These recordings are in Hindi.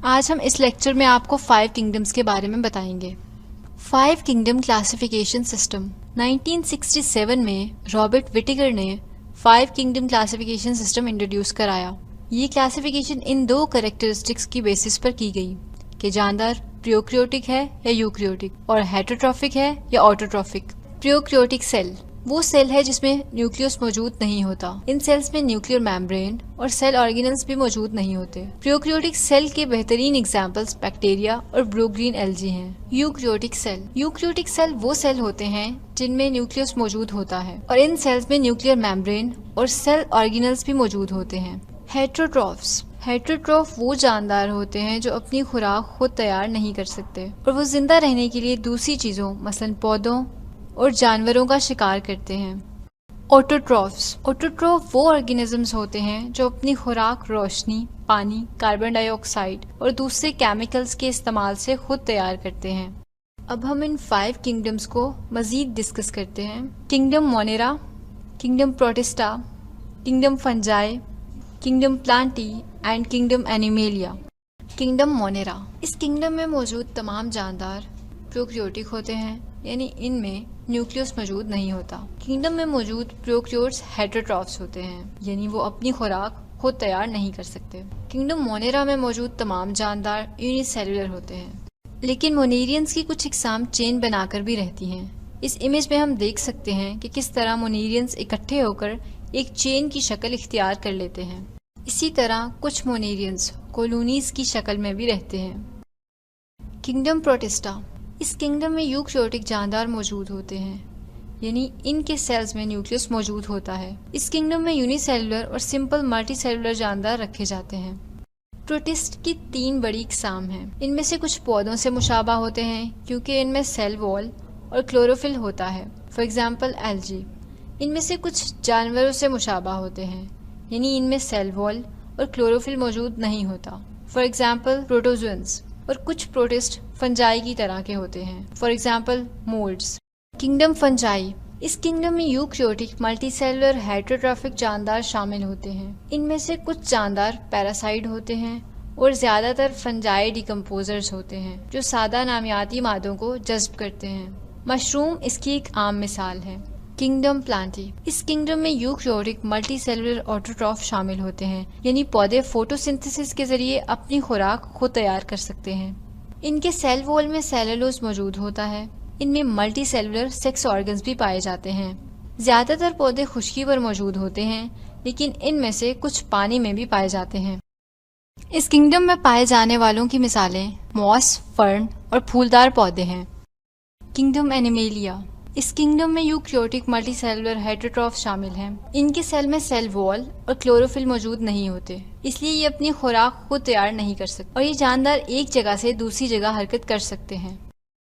आज हम इस लेक्चर में आपको 5 किंगडम्स के बारे में बताएंगे। 5 किंगडम क्लासिफिकेशन सिस्टम 1967 में रॉबर्ट विटिकर ने 5 किंगडम क्लासिफिकेशन सिस्टम इंट्रोड्यूस कराया। ये क्लासिफिकेशन इन 2 कैरेक्टरिस्टिक्स की बेसिस पर की गई कि जानदार प्रोकैरियोटिक है या यूकैरियोटिक और हेटेरोट्रॉफिक है या ऑटोट्रॉफिक। प्रोकैरियोटिक सेल वो सेल है जिसमें न्यूक्लियस मौजूद नहीं होता। इन सेल्स में न्यूक्लियर मेम्ब्रेन और सेल ऑर्गेनल्स भी मौजूद नहीं होते। प्रोकैरियोटिक सेल के बेहतरीन एग्जाम्पल्स बैक्टीरिया और ब्लू ग्रीन एल्गी हैं। यूकैरियोटिक सेल वो सेल होते हैं जिनमें न्यूक्लियस मौजूद होता है और इन सेल्स में न्यूक्लियर मेम्ब्रेन और सेल ऑर्गेनल्स भी मौजूद होते हैं। हेटेरोट्रॉफ वो जानदार होते हैं जो अपनी खुराक खुद तैयार नहीं कर सकते और वो जिंदा रहने के लिए दूसरी चीजों मसलन पौधों और जानवरों का शिकार करते हैं। ऑटोट्रॉफ वो ऑर्गेनिजम्स होते हैं जो अपनी खुराक रोशनी, पानी, कार्बन डाइऑक्साइड और दूसरे केमिकल्स के इस्तेमाल से खुद तैयार करते हैं। अब हम इन 5 किंगडम्स को मजीद डिस्कस करते हैं। Kingdom Monera, kingdom protista, kingdom fungi, kingdom Plantae and kingdom animalia. Kingdom Monera, इस किंगडम में मौजूद तमाम जानदार प्रोकैरियोटिक होते हैं, यानी इनमें न्यूक्लियस मौजूद नहीं होता। किंगडम में मौजूद प्रोकैरियोट्स हेटेरोट्रॉफ्स होते हैं, यानी वो अपनी खुराक खुद तैयार नहीं कर सकते। किंगडम मोनेरा में मौजूद तमाम जानदार यूनिसेलुलर होते हैं, लेकिन मोनेरियंस की कुछ इकसाम चेन बनाकर भी रहती हैं। इस इमेज में हम देख सकते हैं कि किस तरह मोनेरियंस इकट्ठे होकर एक चेन की शक्ल इख्तियार कर लेते हैं। इसी तरह कुछ मोनेरियंस कॉलोनीज की शक्ल में भी रहते हैं। किंगडम प्रोटिस्टा, इस किंगडम में यूकैरियोटिक जानदार मौजूद होते हैं, यानी इनके सेल्स में न्यूक्लियस मौजूद होता है। इस किंगडम में यूनिसेलुलर और सिंपल मल्टीसेलुलर जानदार रखे जाते हैं। प्रोटिस्ट की 3 बड़ी इकसाम हैं। इनमें से कुछ पौधों से मुशाबा होते हैं क्योंकि इनमें सेल वॉल और क्लोरोफिल होता है, फॉर एग्जाम्पल एल्गी। इनमें से कुछ जानवरों से मुशाबा होते हैं, यानी इनमें सेल वॉल और क्लोरोफिल मौजूद नहीं होता, फॉर एग्जाम्पल प्रोटोजुअन्स। और कुछ प्रोटिस्ट फंजाई की तरह के होते हैं, for example moulds. Kingdom fungi, इस किंगडम में यूकैरियोटिक मल्टीसेलुलर हेटेरोट्रॉफिक जानदार शामिल होते हैं। इनमें से कुछ जानदार पैरासाइट होते हैं और ज्यादातर फंजाई डिकम्पोजर्स होते हैं जो सादा नामियाती मादों को जज्ब करते हैं। मशरूम इसकी एक आम मिसाल है। किंगडम प्लांटी, इस किंगडम में यूकैरियोटिक मल्टीसेलुलर ऑटोट्रॉफ शामिल होते हैं, यानी पौधे फोटोसिंथेसिस के जरिए अपनी खुराक खुद तैयार कर सकते हैं। इनके सेल वॉल में सेलुलोज मौजूद होता है। इनमें मल्टी सेलुलर सेक्स ऑर्गन्स भी पाए जाते हैं। ज्यादातर पौधे खुश्की पर मौजूद होते हैं, लेकिन इनमें से कुछ पानी में भी पाए जाते हैं। इस किंगडम में पाए जाने वालों की मिसालें मॉस, फर्न और फूलदार पौधे हैं। किंगडम एनिमेलिया, इस किंगडम में यूकैरियोटिक मल्टीसेलुलर हेटेरोट्रॉफ शामिल हैं। इनके सेल में सेल वॉल और क्लोरोफिल मौजूद नहीं होते, इसलिए ये अपनी खुराक खुद तैयार नहीं कर सकते और ये जानदार एक जगह से दूसरी जगह हरकत कर सकते हैं।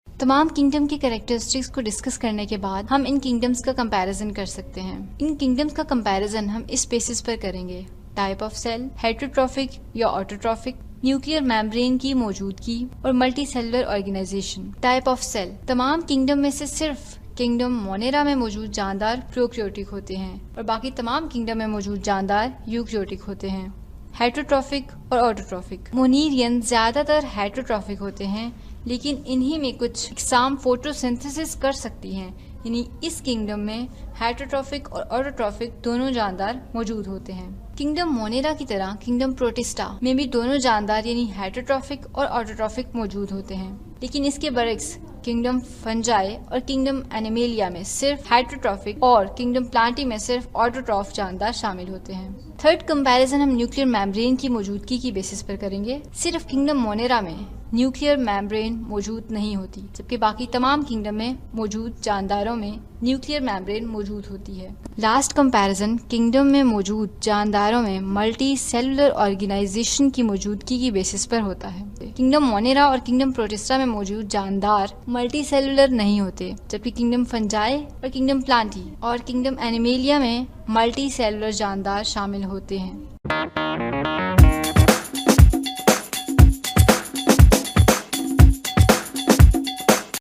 तमाम किंगडम की कैरेक्टरिस्टिक्स को डिस्कस करने के बाद हम इन किंगडम्स का कंपैरिजन कर सकते हैं। इन किंगडम्स का कंपैरिजन हम इस बेसिस पर करेंगे: टाइप ऑफ सेल, हेटेरोट्रॉफिक या ऑटोट्रॉफिक, न्यूक्लियर मेम्ब्रेन की मौजूदगी और multicellular organisation. Type of cell, तमाम किंगडम में से सिर्फ किंगडम मोनेरा में मौजूद जानदार प्रोकैरियोटिक होते हैं और बाकी तमाम किंगडम में मौजूद जानदार यूकैरियोटिक होते हैं। हेटेरोट्रॉफिक और ऑटोट्रॉफिक, मोनेरियन ज्यादातर हेटेरोट्रॉफिक होते हैं, लेकिन इन्हीं में कुछ इकसाम फोटोसिंथेसिस कर सकती हैं, यानी इस किंगडम में हेटेरोट्रॉफिक और ऑटोट्रॉफिक दोनों जानदार मौजूद होते हैं। किंगडम मोनेरा की तरह किंगडम प्रोटिस्टा में भी दोनों जानदार यानी हेटेरोट्रॉफिक और ऑटोट्रॉफिक मौजूद होते हैं, लेकिन इसके बरक्स किंगडम फंजाई और किंगडम एनिमेलिया में सिर्फ हेटेरोट्रॉफिक और किंगडम प्लांटी में सिर्फ ऑटोट्रॉफ जानदार शामिल होते हैं। थर्ड कंपैरिजन हम न्यूक्लियर मेम्ब्रेन की मौजूदगी की बेसिस पर करेंगे। सिर्फ किंगडम मोनेरा में न्यूक्लियर मेम्ब्रेन मौजूद नहीं होती, जबकि बाकी तमाम किंगडम में मौजूद जानदारों में न्यूक्लियर मेम्ब्रेन मौजूद होती है। लास्ट कंपैरिजन किंगडम में मौजूद जानदारों में मल्टी सेलुलर ऑर्गेनाइजेशन की मौजूदगी की बेसिस पर होता है। किंगडम मोनेरा और किंगडम प्रोटिस्टा में मौजूद जानदार मल्टी सेलुलर नहीं होते, जबकि किंगडम फंजाई और किंगडम प्लांटी और किंगडम एनिमेलिया में मल्टी सेलुलर जानदार शामिल होते हैं।